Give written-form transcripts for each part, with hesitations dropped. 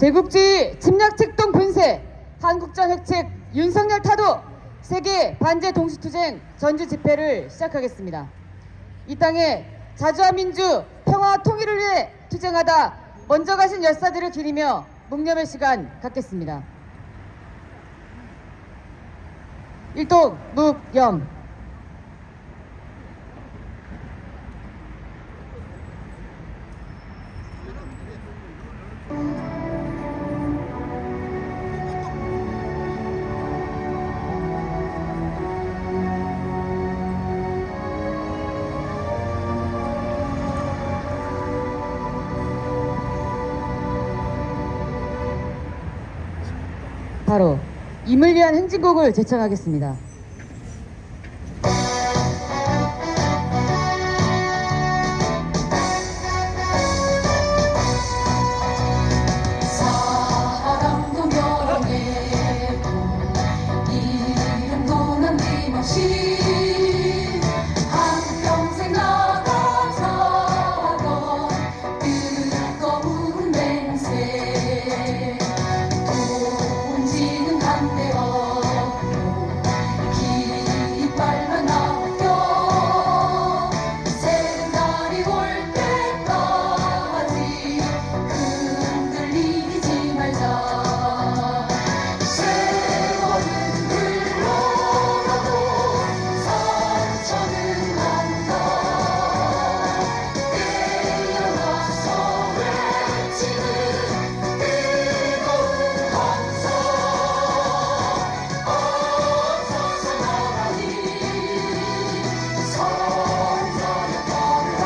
제국주의 침략 책동 분쇄, 한국전 획책, 윤석열 타도, 세계 반제 동시투쟁 전주 집회를 시작하겠습니다. 이 땅에 자주와 민주, 평화와 통일을 위해 투쟁하다 먼저 가신 열사들을 기리며 묵념의 시간 갖겠습니다. 일동 묵념. 바로 임을 위한 행진곡을 제청하겠습니다. 사랑도 명예도 이름도 남김없이 한평생 나가자던 뜨거운 맹세 지는 한데 없고 깃발만 남겨 새는 날이 올 때까지 흔들리지 말자. 세월은 흘러가도 상처는 간다. 깨어나서 외치는 뜨거운 함성 없어서 나가니 성자의 따르라.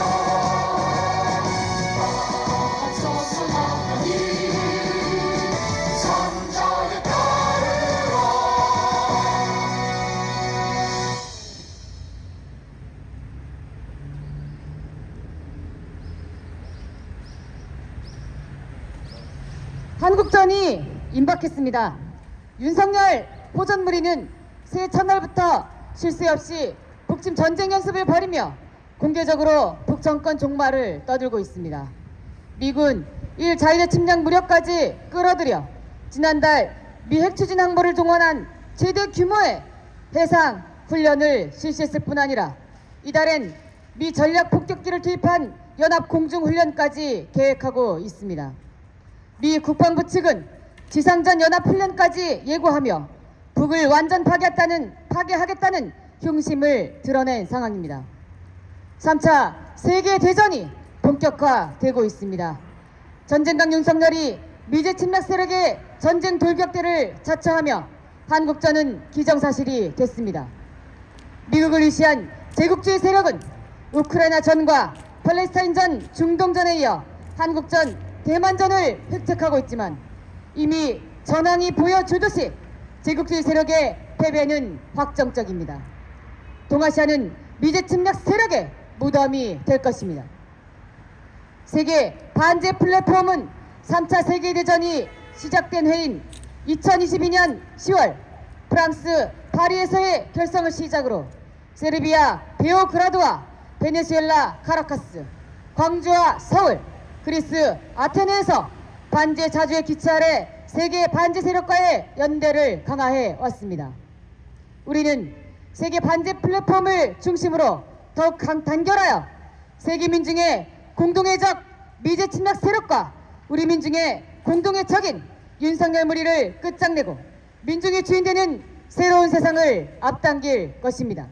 없어서 나가니 성자의 따르라. 한국전이 임박했습니다. 윤석열 호전무리는 새해 첫날부터 쉴 새 없이 북침 전쟁 연습을 벌이며 공개적으로 북정권 종말을 떠들고 있습니다. 미군 1 자위대 침략 무력까지 끌어들여 지난달 미 핵추진 항모를 동원한 최대 규모의 해상 훈련을 실시했을 뿐 아니라 이달엔 미 전략 폭격기를 투입한 연합 공중훈련까지 계획하고 있습니다. 미 국방부 측은 지상전 연합훈련까지 예고하며 북을 완전 파괴하겠다는 흉심을 드러낸 상황입니다. 3차 세계대전이 본격화되고 있습니다. 전쟁강 윤석열이 미제 침략 세력의 전쟁 돌격대를 자처하며 한국전은 기정사실이 됐습니다. 미국을 위시한 제국주의 세력은 우크라이나 전과 팔레스타인전, 중동전에 이어 한국전, 대만전을 획책하고 있지만 이미 전황이 보여주듯이 제국주의 세력의 패배는 확정적입니다. 동아시아는 미제 침략 세력의 무덤이 될 것입니다. 세계 반제 플랫폼은 3차 세계대전이 시작된 해인 2022년 10월 프랑스 파리에서의 결성을 시작으로 세르비아 베오그라드와 베네수엘라 카라카스, 광주와 서울, 그리스 아테네에서 반제 자주의 기치 아래 세계 반제 세력과의 연대를 강화해 왔습니다. 우리는 세계 반제 플랫폼을 중심으로 더욱 단결하여 세계 민중의 공동의 적 미제 침략 세력과 우리 민중의 공동의 적인 윤석열 무리를 끝장내고 민중의 주인되는 새로운 세상을 앞당길 것입니다.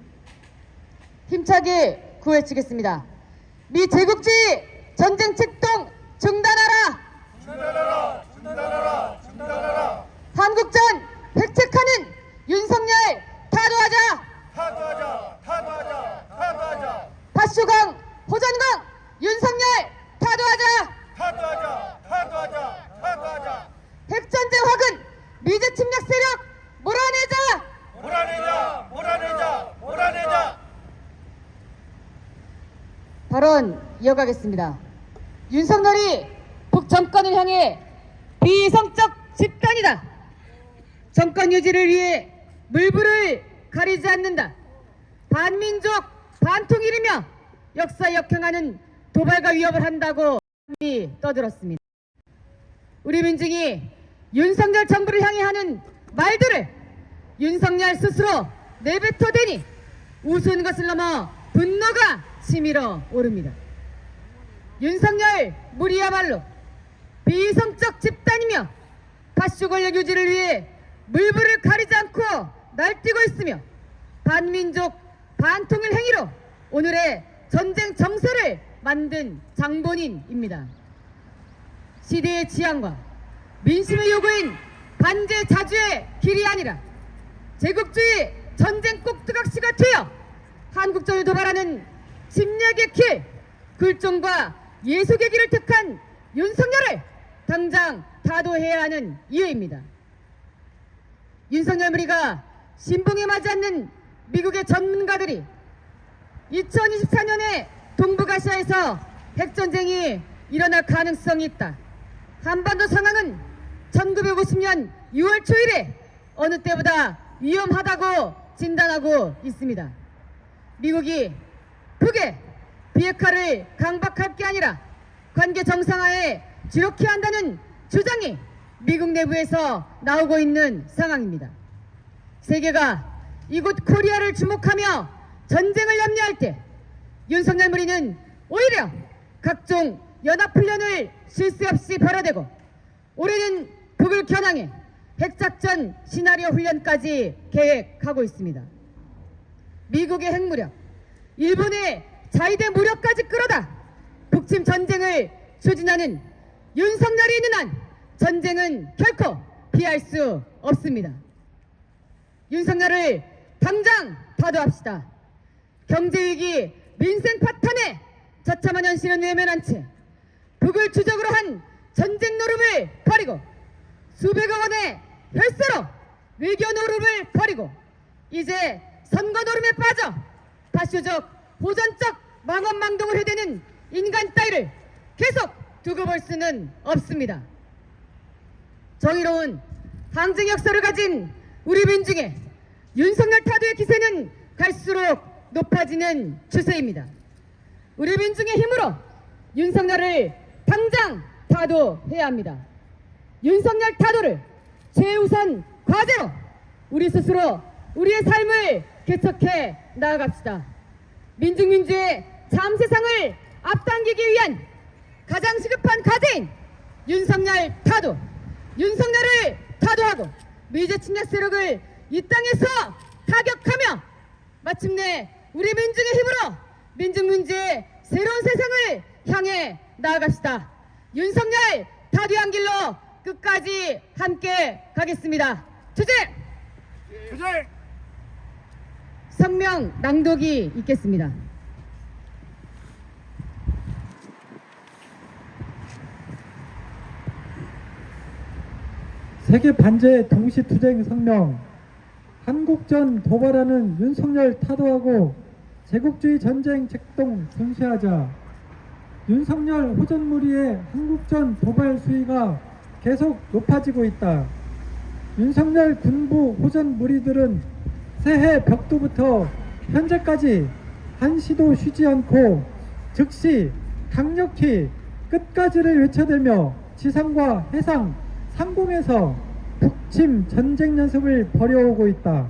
힘차게 구해치겠습니다. 미 제국주의 전쟁 책동 중단하라! 중단하라! 중단하라! 중단하라! 한국전 획책하는 윤석열 타도하자! 타도하자! 타도하자! 타도하자! 파슈강, 호전강, 윤석열 타도하자! 타도하자! 타도하자! 타도하자! 핵전쟁 확은 미제 침략 세력 몰아내자! 몰아내자! 몰아내자! 몰아내자! 발언 이어가겠습니다. 윤석열이 북정권을 향해 비이성적 집단이다. 정권 유지를 위해 물불을 가리지 않는다. 반민족, 반통일이며 역사 역행하는 도발과 위협을 한다고 떠들었습니다. 우리 민중이 윤석열 정부를 향해 하는 말들을 윤석열 스스로 내뱉어대니 우스운 것을 넘어 분노가 치밀어 오릅니다. 윤석열 무리야말로 비이성적 집단이며 파쇼 권력 유지를 위해 물불을 가리지 않고 날뛰고 있으며 반민족 반통일 행위로 오늘의 전쟁 정세를 만든 장본인입니다. 시대의 지향과 민심의 요구인 반제 자주의 길이 아니라 제국주의 전쟁 꼭두각시가 되어 한국전을 도발하는 침략의 길, 굴종과 예속의 길을 택한 윤석열을 당장 타도해야 하는 이유입니다. 윤석열 무리가 신봉에 맞지 않는 미국의 전문가들이 2024년에 동북아시아에서 핵전쟁이 일어날 가능성이 있다. 한반도 상황은 1950년 6월 초일에 어느 때보다 위험하다고 진단하고 있습니다. 미국이 북의 비핵화를 강박할 게 아니라 관계 정상화에 주력해야 한다는 주장이 미국 내부에서 나오고 있는 상황입니다. 세계가 이곳 코리아를 주목하며 전쟁을 염려할 때 윤석열 무리는 오히려 각종 연합훈련을 쉴 새 없이 벌여대고 올해는 북을 겨냥해 핵작전 시나리오 훈련까지 계획하고 있습니다. 미국의 핵무력, 일본의 자위대 무력까지 끌어다 북침 전쟁을 추진하는 윤석열이 있는 한 전쟁은 결코 피할 수 없습니다. 윤석열을 당장 타도합시다. 경제위기, 민생 파탄에 처참한 현실은 외면한 채 북을 주적으로 한 전쟁 노름을 버리고 수백억 원의 혈세로 외교 노름을 버리고 이제 선거 노름에 빠져 파쇼적 호전적 망언망동을 해대는 인간 따위를 계속 두고 볼 수는 없습니다. 정의로운 항쟁 역사를 가진 우리 민중의 윤석열 타도의 기세는 갈수록 높아지는 추세입니다. 우리 민중의 힘으로 윤석열을 당장 타도해야 합니다. 윤석열 타도를 최우선 과제로 우리 스스로 우리의 삶을 개척해 나아갑시다. 민중민주의 참 세상을 앞당기기 위한 가장 시급한 과제인 윤석열 타도, 윤석열을 타도하고 미제 침략 세력을 이 땅에서 타격하며 마침내 우리 민중의 힘으로 민중민주의 새로운 세상을 향해 나아갑시다. 윤석열 타도한 길로 끝까지 함께 가겠습니다. 투쟁! 투쟁! 성명 낭독이 있겠습니다. 세계 반제 동시투쟁 성명. 한국전 도발하는 윤석열 타도하고 제국주의 전쟁 책동 전시하자. 윤석열 호전무리의 한국전 도발 수위가 계속 높아지고 있다. 윤석열 군부 호전 무리들은 새해 벽두부터 현재까지 한시도 쉬지 않고 즉시 강력히 끝까지를 외쳐대며 지상과 해상 상공에서 북침 전쟁 연습을 벌여오고 있다.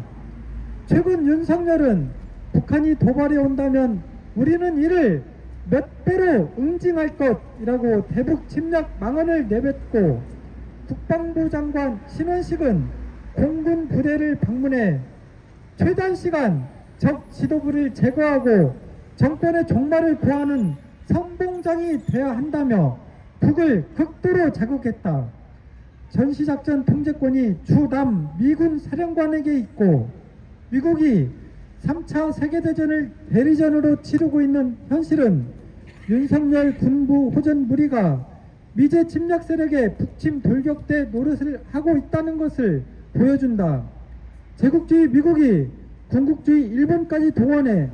최근 윤석열은 북한이 도발해 온다면 우리는 이를 몇 배로 응징할 것이라고 대북 침략 망언을 내뱉고 국방부 장관 신원식은 공군 부대를 방문해 최단 시간 적 지도부를 제거하고 정권의 종말을 구하는 선봉장이 되어야 한다며 북을 극도로 자극했다. 전시작전 통제권이 주남 미군 사령관에게 있고 미국이 3차 세계대전을 대리전으로 치르고 있는 현실은 윤석열 군부 호전 무리가 미제 침략 세력의 북침 돌격대 노릇을 하고 있다는 것을 보여준다. 제국주의 미국이 군국주의 일본까지 동원해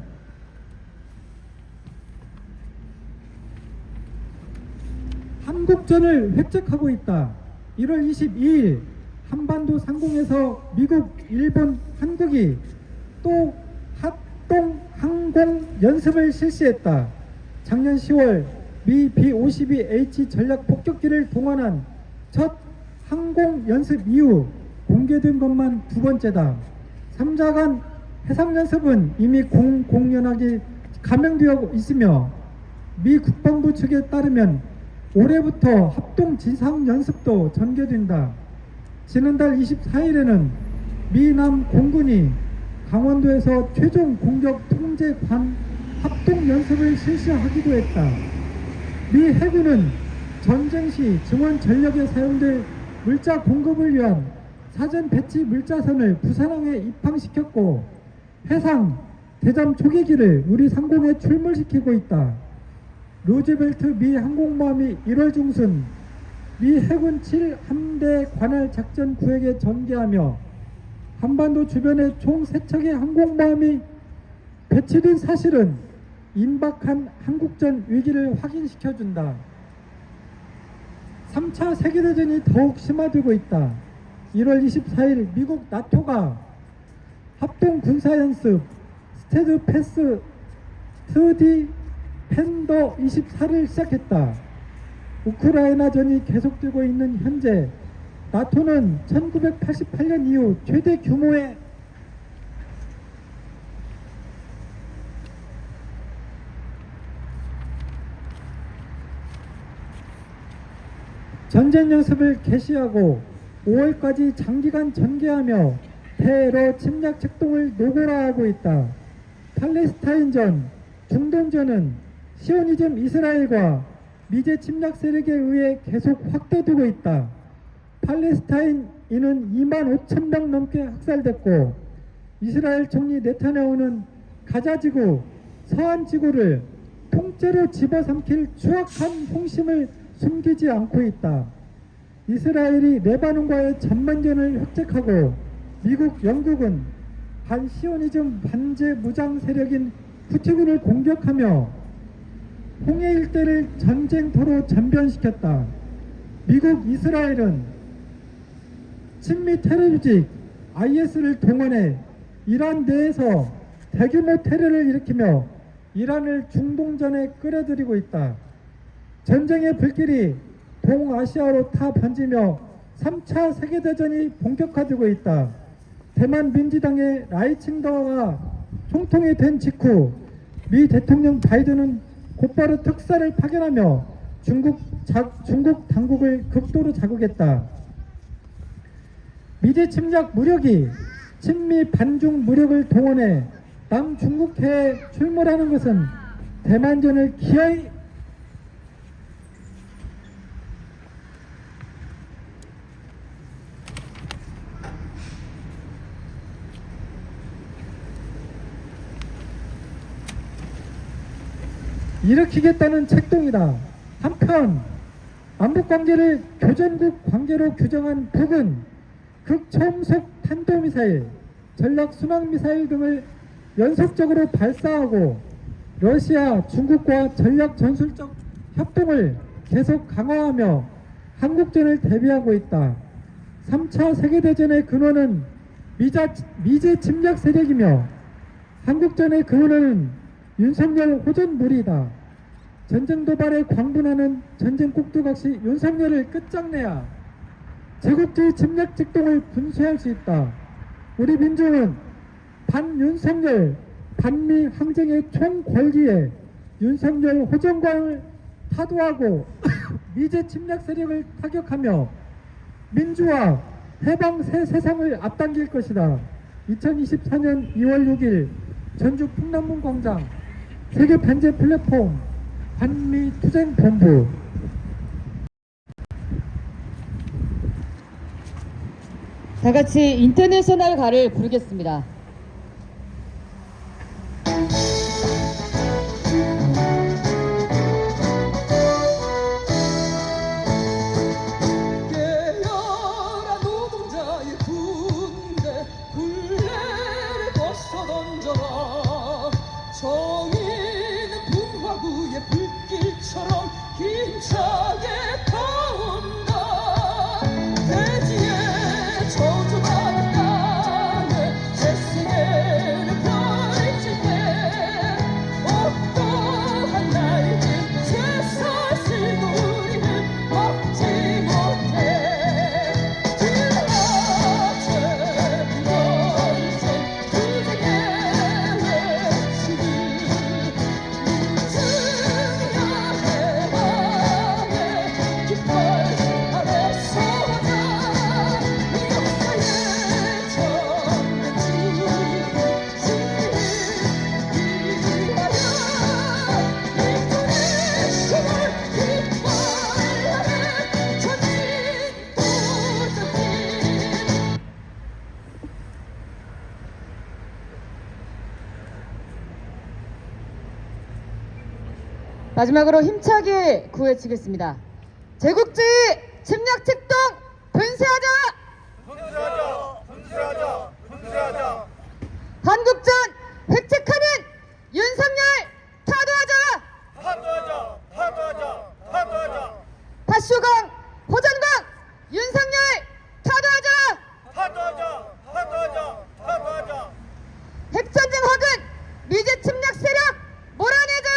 한국전을 획책하고 있다. 1월 22일 한반도 상공에서 미국, 일본, 한국이 또 합동 항공 연습을 실시했다. 작년 10월 미 B-52H 전략 폭격기를 동원한 첫 항공 연습 이후 공개된 것만 두 번째다. 3자간 해상 연습은 이미 공공연하게 감행되어 있으며 미 국방부 측에 따르면 올해부터 합동 지상 연습도 전개된다. 지난달 24일에는 미남 공군이 강원도에서 최종 공격 통제관 합동 연습을 실시하기도 했다. 미 해군은 전쟁 시 증원 전력에 사용될 물자 공급을 위한 사전 배치 물자선을 부산항에 입항시켰고 해상 대잠 초계기를 우리 상공에 출몰시키고 있다. 루즈벨트 미 항공모함이 1월 중순 미 해군 7함대 관할 작전 구역에 전개하며 한반도 주변에 총 3척의 항공모함이 배치된 사실은 임박한 한국전 위기를 확인시켜준다. 3차 세계대전이 더욱 심화되고 있다. 1월 24일 미국 나토가 합동 군사연습 스테드 패스 트디 펜더 24를 시작했다. 우크라이나전이 계속되고 있는 현재 나토는 1988년 이후 최대 규모의 전쟁 연습을 개시하고 5월까지 장기간 전개하며 테러 침략 책동을 노골화하고 있다. 팔레스타인전, 중동전은 시오니즘 이스라엘과 미제 침략 세력에 의해 계속 확대되고 있다. 팔레스타인인은 2만 5천 명 넘게 학살됐고 이스라엘 총리 네타냐후는 가자지구, 서안지구를 통째로 집어삼킬 추악한 홍심을 숨기지 않고 있다. 이스라엘이 레바논과의 전면전을 획책하고 미국, 영국은 반시오니즘 반제 무장 세력인 후티군을 공격하며 홍해 일대를 전쟁터로 전변시켰다. 미국, 이스라엘은 친미 테러 조직 IS를 동원해 이란 내에서 대규모 테러를 일으키며 이란을 중동전에 끌어들이고 있다. 전쟁의 불길이 동아시아로 타 번지며 3차 세계대전이 본격화되고 있다. 대만 민주당의 라이칭더가 총통이 된 직후 미 대통령 바이든은 곧바로 특사를 파견하며 중국 당국을 극도로 자극했다. 미제 침략 무력이 친미 반중 무력을 동원해 남중국해에 출몰하는 것은 대만전을 기어이 일으키겠다는 책동이다. 한편 남북관계를 교전국 관계로 규정한 북은 극초음속 탄도미사일, 전략순항미사일 등을 연속적으로 발사하고 러시아, 중국과 전략전술적 협동을 계속 강화하며 한국전을 대비하고 있다. 3차 세계대전의 근원은 미제 침략 세력이며 한국전의 근원은 윤석열 호전무리이다. 전쟁 도발에 광분하는 전쟁 꼭두각시 윤석열을 끝장내야 제국주의 침략 직동을 분쇄할 수 있다. 우리 민중은 반윤석열, 반미 항쟁의 총궐기에 윤석열 호전광을 타도하고 미제 침략 세력을 타격하며 민주화, 해방 새 세상을 앞당길 것이다. 2024년 2월 6일 전주 풍남문 광장 세계 반제 플랫폼 반미 투쟁 본부. 다 같이 인터내셔널 가를 부르겠습니다. 깨어라 노동자의 군대 굴레를 벗어 던져라. 정의는 분화구의 불길처럼 힘차게 타온다. 대지의 저주받은 땅에 새 세계를 펼칠 때 어떠한 날든 새 사실도 우리는 막지 못해. 마지막으로 힘차게 구해치겠습니다. 제국주의 침략 책동 분쇄하자! 분쇄하자! 분쇄하자! 분쇄하자! 한국전 획책하는 윤석열 타도하자! 타도하자! 타도하자! 타도하자! 파쇼강 호전강 윤석열 타도하자! 타도하자! 타도하자! 타도하자! 핵전쟁 허근 미제 침략 세력 몰아내자!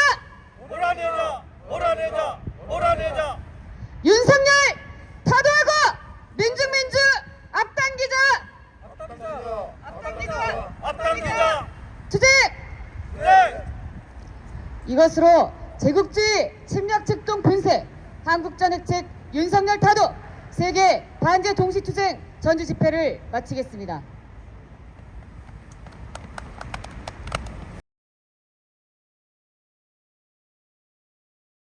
몰아내자! 몰아내자! 몰아내자! 윤석열 타도하고 민중민주 앞당기자! 앞당기자! 앞당기자! 투쟁! 네! 이것으로 제국주의 침략 책동 분쇄, 한국전 획책, 윤석열 타도, 세계 반제 동시투쟁 전주 집회를 마치겠습니다.